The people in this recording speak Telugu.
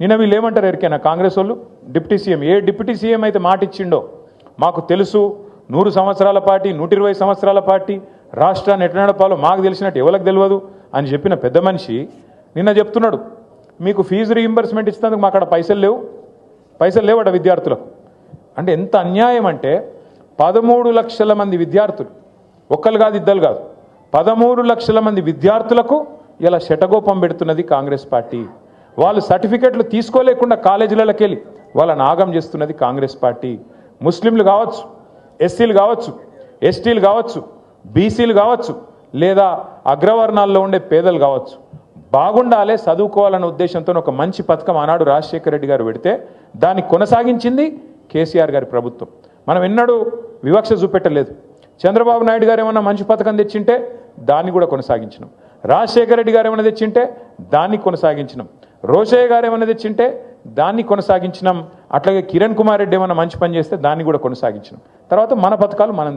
నిన్న వీళ్ళు ఏమంటారు ఎరికైనా కాంగ్రెస్ వాళ్ళు డిప్యూటీ సీఎం ఏ డిప్యూటీ సీఎం అయితే మాట ఇచ్చిండో మాకు తెలుసు 100 సంవత్సరాల పార్టీ 120 సంవత్సరాల పార్టీ రాష్ట్రాన్ని ఎట్లా నడపాలో మాకు తెలిసినట్టు ఎవరికి తెలియదు అని చెప్పిన పెద్ద మనిషి నిన్న చెప్తున్నాడు మీకు ఫీజు రీయింబర్స్మెంట్ ఇస్తున్నందుకు మాకు అక్కడ పైసలు లేవట విద్యార్థులకు. అంటే ఎంత అన్యాయం అంటే 13 లక్షల మంది విద్యార్థులు, ఒక్కరు కాదు ఇద్దరు కాదు, 13 లక్షల మంది విద్యార్థులకు ఇలా శటగోపం పెడుతున్నది కాంగ్రెస్ పార్టీ. వాళ్ళు సర్టిఫికెట్లు తీసుకోలేకుండా కాలేజీలకి వెళ్ళి వాళ్ళని ఆగం చేస్తున్నది కాంగ్రెస్ పార్టీ. ముస్లింలు కావచ్చు, ఎస్సీలు కావచ్చు, ఎస్టీలు కావచ్చు, బీసీలు కావచ్చు, లేదా అగ్రవర్ణాల్లో ఉండే పేదలు కావచ్చు, బాగుండాలే చదువుకోవాలన్న ఉద్దేశంతో ఒక మంచి పథకం ఆనాడు రాజశేఖర రెడ్డి గారు పెడితే దాన్ని కొనసాగించింది కేసీఆర్ గారి ప్రభుత్వం. మనం ఎన్నడూ వివక్ష చూపెట్టలేదు. చంద్రబాబు నాయుడు గారు ఏమన్నా మంచి పథకం తెచ్చింటే దాన్ని కూడా కొనసాగించినాం. రాజశేఖర రెడ్డి గారు ఏమైనా తెచ్చింటే దాన్ని కొనసాగించినాం. రోషయ్య గారు ఏమైనా తెచ్చింటే దాన్ని కొనసాగించినాం. అట్లాగే కిరణ్ కుమార్ రెడ్డి ఏమైనా మంచి పని చేస్తే దాన్ని కూడా కొనసాగించినాం. తర్వాత మన పథకాలు మనం